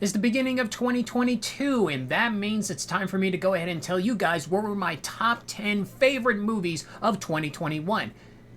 is the beginning of 2022, and that means it's time for me to go ahead and tell you guys what were my top 10 favorite movies of 2021.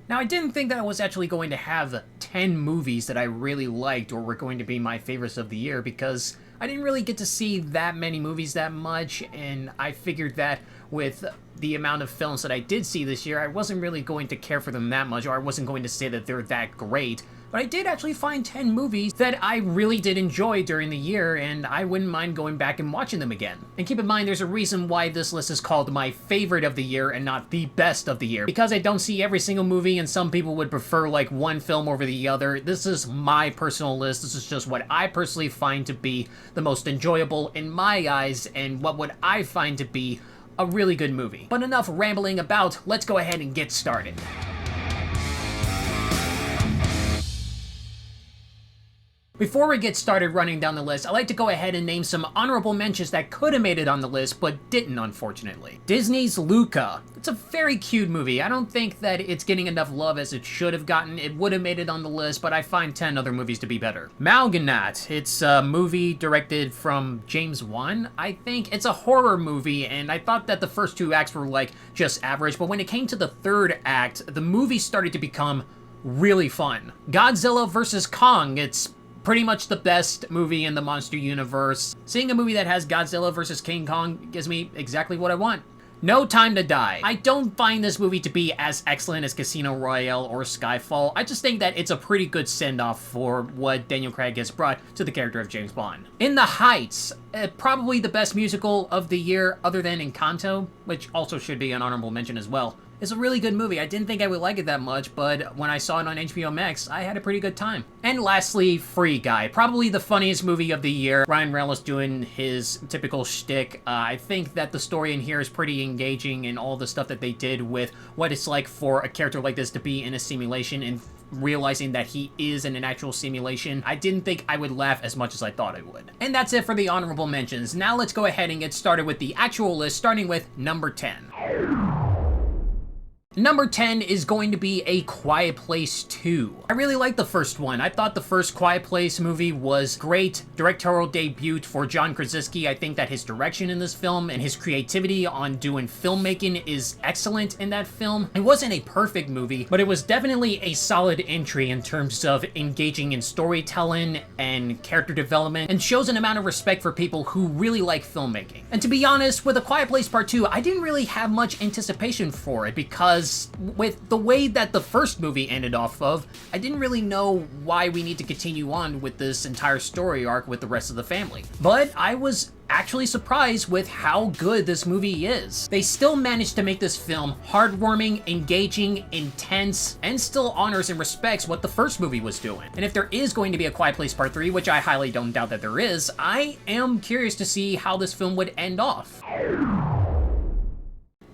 Now, I didn't think that I was actually going to have 10 movies that I really liked or were going to be my favorites of the year, because I didn't really get to see that many movies that much, and I figured that with the amount of films that I did see this year, I wasn't really going to care for them that much, or I wasn't going to say that they're that great. But I did actually find 10 movies that I really did enjoy during the year, and I wouldn't mind going back and watching them again. And keep in mind, there's a reason why this list is called my favorite of the year and not the best of the year. Because I don't see every single movie, and some people would prefer like one film over the other. This is my personal list. This is just what I personally find to be the most enjoyable in my eyes, and what would I find to be a really good movie. But enough rambling about, let's go ahead and get started. Before we get started running down the list, I'd like to go ahead and name some honorable mentions that could have made it on the list, but didn't, unfortunately. Disney's Luca. It's a very cute movie. I don't think that it's getting enough love as it should have gotten. It would have made it on the list, but I find 10 other movies to be better. Malganat. It's a movie directed from James Wan, I think. It's a horror movie, and I thought that the first two acts were like just average, but when it came to the third act, the movie started to become really fun. Godzilla vs. Kong. It's pretty much the best movie in the monster universe. Seeing a movie that has Godzilla vs. King Kong gives me exactly what I want. No Time to Die. I don't find this movie to be as excellent as Casino Royale or Skyfall. I just think that it's a pretty good send-off for what Daniel Craig has brought to the character of James Bond. In the Heights, probably the best musical of the year other than Encanto, which also should be an honorable mention as well. It's a really good movie. I didn't think I would like it that much, but when I saw it on HBO Max, I had a pretty good time. And lastly, Free Guy. Probably the funniest movie of the year. Ryan Reynolds doing his typical shtick. I think that the story in here is pretty engaging, and all the stuff that they did with what it's like for a character like this to be in a simulation and realizing that he is in an actual simulation. I didn't think I would laugh as much as I thought I would. And that's it for the honorable mentions. Now let's go ahead and get started with the actual list, starting with number 10. Number 10 is going to be A Quiet Place 2. I really liked the first one. I thought the first Quiet Place movie was great. Directorial debut for John Krasinski. I think that his direction in this film and his creativity on doing filmmaking is excellent in that film. It wasn't a perfect movie, but it was definitely a solid entry in terms of engaging in storytelling and character development, and shows an amount of respect for people who really like filmmaking. And to be honest, with A Quiet Place Part 2, I didn't really have much anticipation for it, because with the way that the first movie ended off of, I didn't really know why we need to continue on with this entire story arc with the rest of the family. But I was actually surprised with how good this movie is. They still managed to make this film heartwarming, engaging, intense, and still honors and respects what the first movie was doing. And if there is going to be a Quiet Place Part 3, which I highly don't doubt that there is, I am curious to see how this film would end off.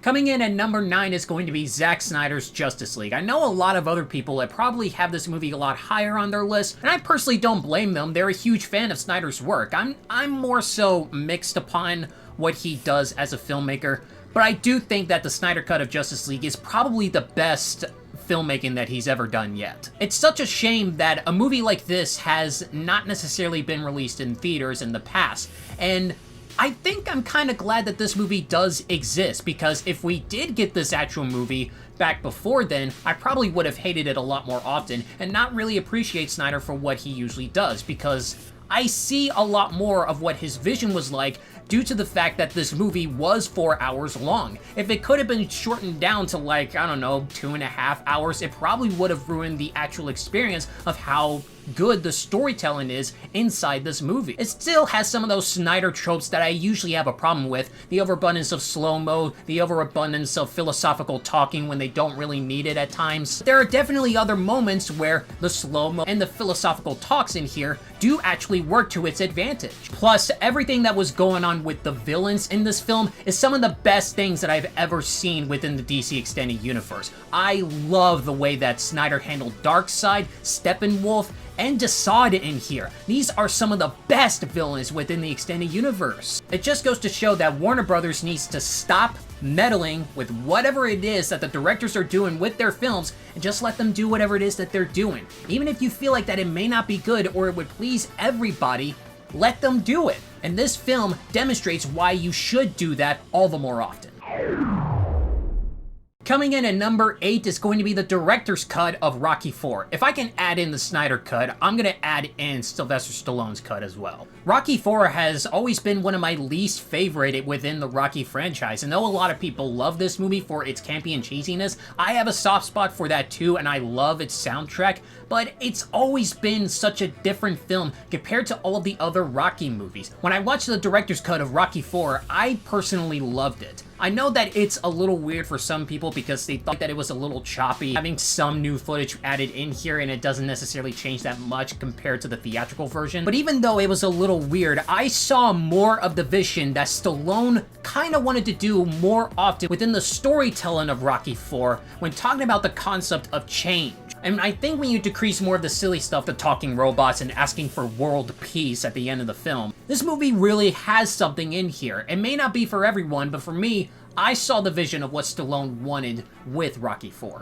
Coming in at number 9 is going to be Zack Snyder's Justice League. I know a lot of other people that probably have this movie a lot higher on their list, and I personally don't blame them. They're a huge fan of Snyder's work. I'm more so mixed upon what he does as a filmmaker, but I do think that the Snyder Cut of Justice League is probably the best filmmaking that he's ever done yet. It's such a shame that a movie like this has not necessarily been released in theaters in the past, and I think I'm kind of glad that this movie does exist, because if we did get this actual movie back before then, I probably would have hated it a lot more often and not really appreciate Snyder for what he usually does, because I see a lot more of what his vision was like due to the fact that this movie was 4 hours long. If it could have been shortened down to like, I don't know, 2.5 hours, it probably would have ruined the actual experience of how good the storytelling is inside this movie. It still has some of those Snyder tropes that I usually have a problem with. The overabundance of slow-mo, the overabundance of philosophical talking when they don't really need it at times. There are definitely other moments where the slow-mo and the philosophical talks in here do actually work to its advantage. Plus, everything that was going on with the villains in this film is some of the best things that I've ever seen within the DC Extended Universe. I love the way that Snyder handled Darkseid, Steppenwolf, and Desaad in here. These are some of the best villains within the extended universe. It just goes to show that Warner Brothers needs to stop meddling with whatever it is that the directors are doing with their films and just let them do whatever it is that they're doing. Even if you feel like that it may not be good or it would please everybody, let them do it. And this film demonstrates why you should do that all the more often. Coming in at number 8 is going to be the director's cut of Rocky IV. If I can add in the Snyder cut, I'm gonna add in Sylvester Stallone's cut as well. Rocky IV has always been one of my least favorite within the Rocky franchise, and though a lot of people love this movie for its campy and cheesiness, I have a soft spot for that too, and I love its soundtrack, but it's always been such a different film compared to all of the other Rocky movies. When I watched the director's cut of Rocky IV, I personally loved it. I know that it's a little weird for some people because they thought that it was a little choppy, having some new footage added in here, and it doesn't necessarily change that much compared to the theatrical version. But even though it was a little weird, I saw more of the vision that Stallone kind of wanted to do more often within the storytelling of Rocky IV when talking about the concept of change. And I think when you decrease more of the silly stuff, the talking robots and asking for world peace at the end of the film, this movie really has something in here. It may not be for everyone, but for me, I saw the vision of what Stallone wanted with Rocky IV.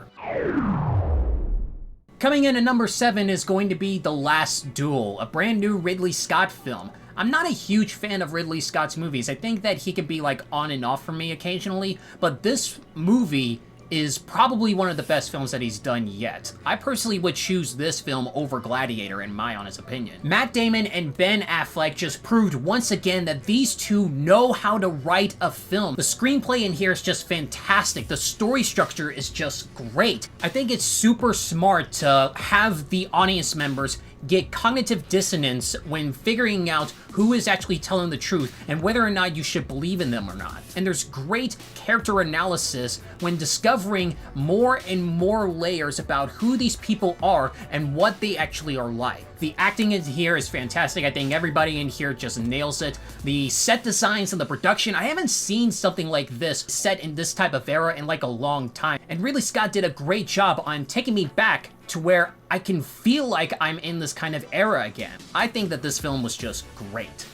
Coming in at number 7 is going to be The Last Duel, a brand new Ridley Scott film. I'm not a huge fan of Ridley Scott's movies. I think that he can be like on and off for me occasionally, but this movie is probably one of the best films that he's done yet. I personally would choose this film over Gladiator in my honest opinion. Matt Damon and Ben Affleck just proved once again that these two know how to write a film. The screenplay in here is just fantastic. The story structure is just great. I think it's super smart to have the audience members get cognitive dissonance when figuring out who is actually telling the truth and whether or not you should believe in them or not. And there's great character analysis when discovering more and more layers about who these people are and what they actually are like. The acting in here is fantastic. I think everybody in here just nails it. The set designs and the production, I haven't seen something like this set in this type of era in like a long time. And Ridley Scott did a great job on taking me back to where I can feel like I'm in this kind of era again. I think that this film was just great.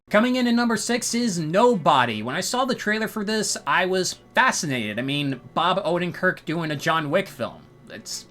Coming in at number 6 is Nobody. When I saw the trailer for this, I was fascinated. I mean, Bob Odenkirk doing a John Wick film. It's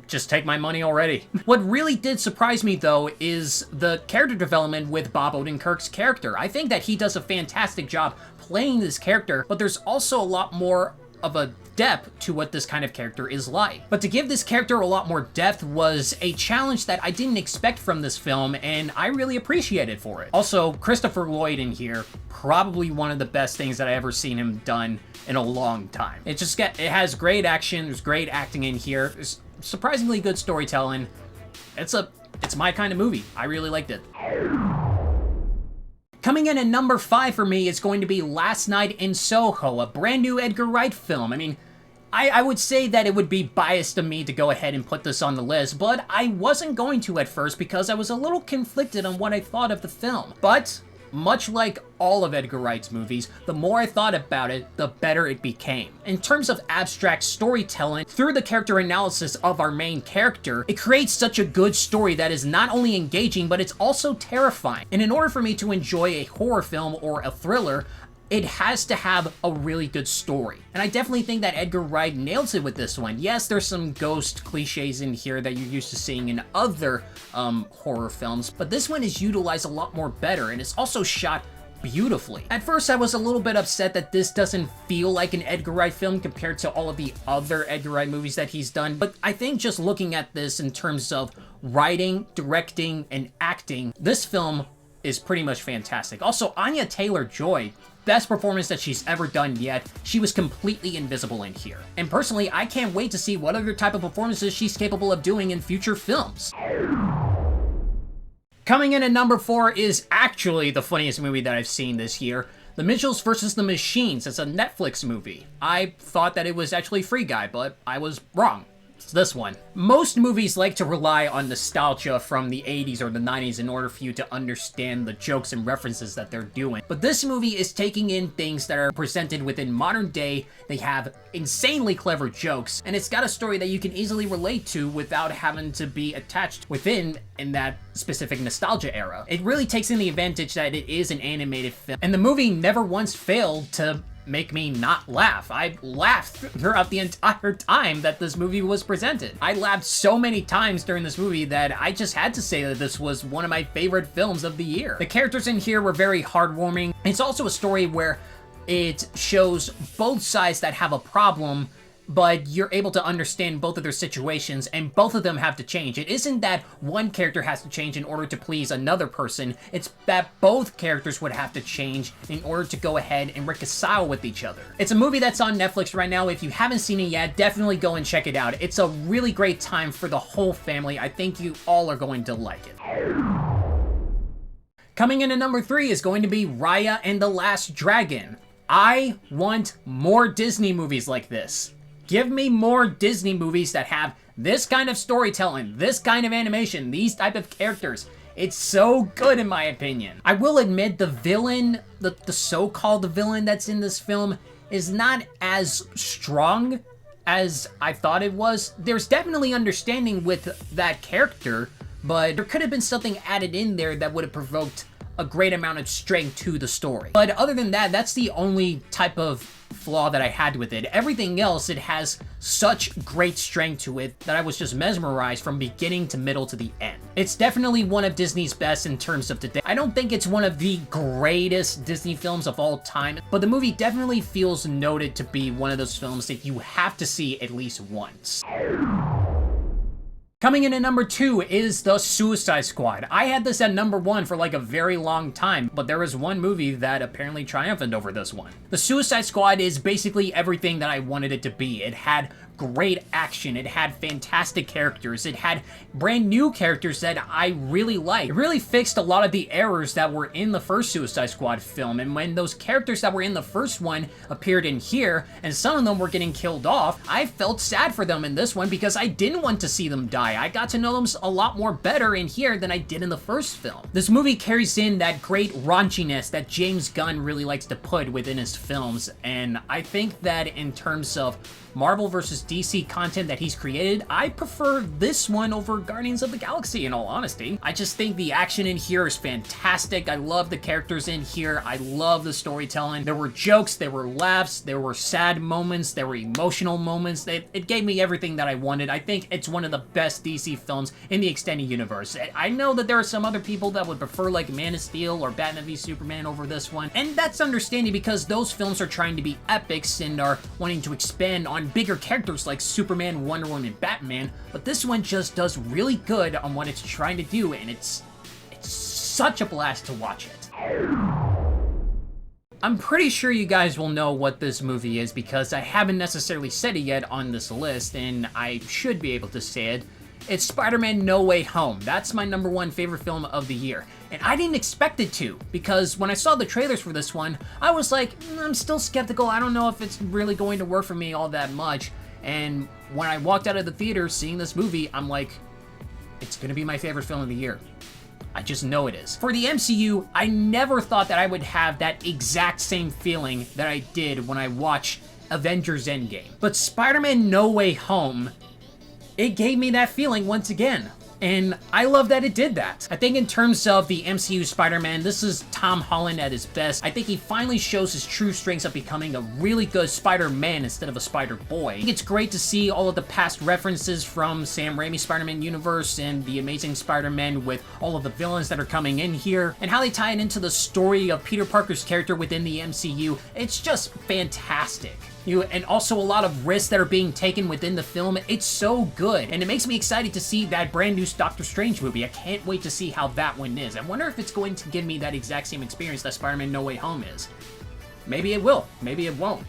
just take my money already. What really did surprise me though is the character development with Bob Odenkirk's character. I think that he does a fantastic job playing this character, but there's also a lot more of a depth to what this kind of character is like. But to give this character a lot more depth was a challenge that I didn't expect from this film, and I really appreciated for it. Also, Christopher Lloyd in here, probably one of the best things that I ever seen him done in a long time. It has great action, there's great acting in here, there's surprisingly good storytelling. It's my kind of movie. I really liked it. Coming in at number 5 for me is going to be Last Night in Soho, a brand new Edgar Wright film. I mean, I would say that it would be biased of me to go ahead and put this on the list, but I wasn't going to at first because I was a little conflicted on what I thought of the film. But much like all of Edgar Wright's movies, the more I thought about it, the better it became. In terms of abstract storytelling, through the character analysis of our main character, it creates such a good story that is not only engaging, but it's also terrifying. And in order for me to enjoy a horror film or a thriller, it has to have a really good story. And I definitely think that Edgar Wright nails it with this one. Yes, there's some ghost cliches in here that you're used to seeing in other horror films, but this one is utilized a lot more better, and it's also shot beautifully. At first, I was a little bit upset that this doesn't feel like an Edgar Wright film compared to all of the other Edgar Wright movies that he's done, but I think just looking at this in terms of writing, directing, and acting, this film is pretty much fantastic. Also, Anya Taylor-Joy, best performance that she's ever done yet. She was completely invisible in here. And personally, I can't wait to see what other type of performances she's capable of doing in future films. Coming in at number 4 is actually the funniest movie that I've seen this year. The Mitchells vs. the Machines. It's a Netflix movie. I thought that it was actually Free Guy, but I was wrong. It's this one. Most movies like to rely on nostalgia from the 80s or the 90s in order for you to understand the jokes and references that they're doing. But this movie is taking in things that are presented within modern day. They have insanely clever jokes, and it's got a story that you can easily relate to without having to be attached within in that specific nostalgia era. It really takes in the advantage that it is an animated film, and the movie never once failed to make me not laugh. I laughed throughout the entire time that this movie was presented. I laughed so many times during this movie that I just had to say that this was one of my favorite films of the year. The characters in here were very heartwarming. It's also a story where it shows both sides that have a problem, but you're able to understand both of their situations, and both of them have to change. It isn't that one character has to change in order to please another person, it's that both characters would have to change in order to go ahead and reconcile with each other. It's a movie that's on Netflix right now. If you haven't seen it yet, definitely go and check it out. It's a really great time for the whole family. I think you all are going to like it. Coming in at number 3 is going to be Raya and the Last Dragon. I want more Disney movies like this. Give me more Disney movies that have this kind of storytelling, this kind of animation, these type of characters. It's so good in my opinion. I will admit the villain, the so-called villain that's in this film is not as strong as I thought it was. There's definitely understanding with that character, but there could have been something added in there that would have provoked a great amount of strength to the story. But other than that, that's the only type of flaw that I had with it. Everything else, it has such great strength to it that I was just mesmerized from beginning to middle to the end. It's definitely one of Disney's best in terms of today. I don't think it's one of the greatest Disney films of all time, but the movie definitely feels noted to be one of those films that you have to see at least once. Coming in at number 2 is The Suicide Squad. I had this at number 1 for like a very long time, but there was one movie that apparently triumphed over this one. The Suicide Squad is basically everything that I wanted it to be. It had great action, it had fantastic characters, it had brand new characters that I really liked. It really fixed a lot of the errors that were in the first Suicide Squad film, and when those characters that were in the first one appeared in here, and some of them were getting killed off, I felt sad for them in this one because I didn't want to see them die. I got to know them a lot more better in here than I did in the first film. This movie carries in that great raunchiness that James Gunn really likes to put within his films, and I think that in terms of Marvel versus DC content that he's created, I prefer this one over Guardians of the Galaxy, in all honesty. I just think the action in here is fantastic. I love the characters in here. I love the storytelling. There were jokes, there were laughs, there were sad moments, there were emotional moments. It gave me everything that I wanted. I think it's one of the best DC films in the extended universe. I know that there are some other people that would prefer like Man of Steel or Batman v Superman over this one, and that's understanding because those films are trying to be epics and are wanting to expand on bigger characters like Superman, Wonder Woman, and Batman, but this one just does really good on what it's trying to do, and it's such a blast to watch it. I'm pretty sure you guys will know what this movie is because I haven't necessarily said it yet on this list, and I should be able to say it. It's Spider-Man No Way Home. That's my number 1 favorite film of the year. And I didn't expect it to, because when I saw the trailers for this one, I was like, I'm still skeptical. I don't know if it's really going to work for me all that much. And when I walked out of the theater seeing this movie, I'm like, it's gonna be my favorite film of the year. I just know it is. For the MCU, I never thought that I would have that exact same feeling that I did when I watched Avengers Endgame. But Spider-Man No Way Home, it gave me that feeling once again. And I love that it did that. I think in terms of the MCU Spider-Man, this is Tom Holland at his best. I think he finally shows his true strengths of becoming a really good Spider-Man instead of a Spider-Boy. I think it's great to see all of the past references from Sam Raimi's Spider-Man universe and the Amazing Spider-Man with all of the villains that are coming in here, and how they tie it into the story of Peter Parker's character within the MCU. It's just fantastic. And also a lot of risks that are being taken within the film. It's so good, and it makes me excited to see that brand new Doctor Strange movie. I can't wait to see how that one is. I wonder if it's going to give me that exact same experience that Spider-Man No Way Home is. Maybe it will, maybe it won't.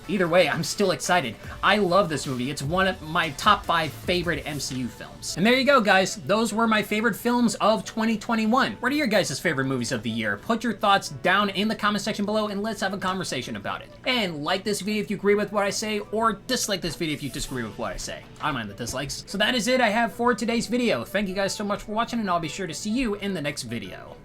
Either way, I'm still excited. I love this movie. It's one of my top 5 favorite MCU films. And there you go, guys. Those were my favorite films of 2021. What are your guys' favorite movies of the year? Put your thoughts down in the comment section below and let's have a conversation about it. And like this video if you agree with what I say, or dislike this video if you disagree with what I say. I don't mind the dislikes. So that is it I have for today's video. Thank you guys so much for watching, and I'll be sure to see you in the next video.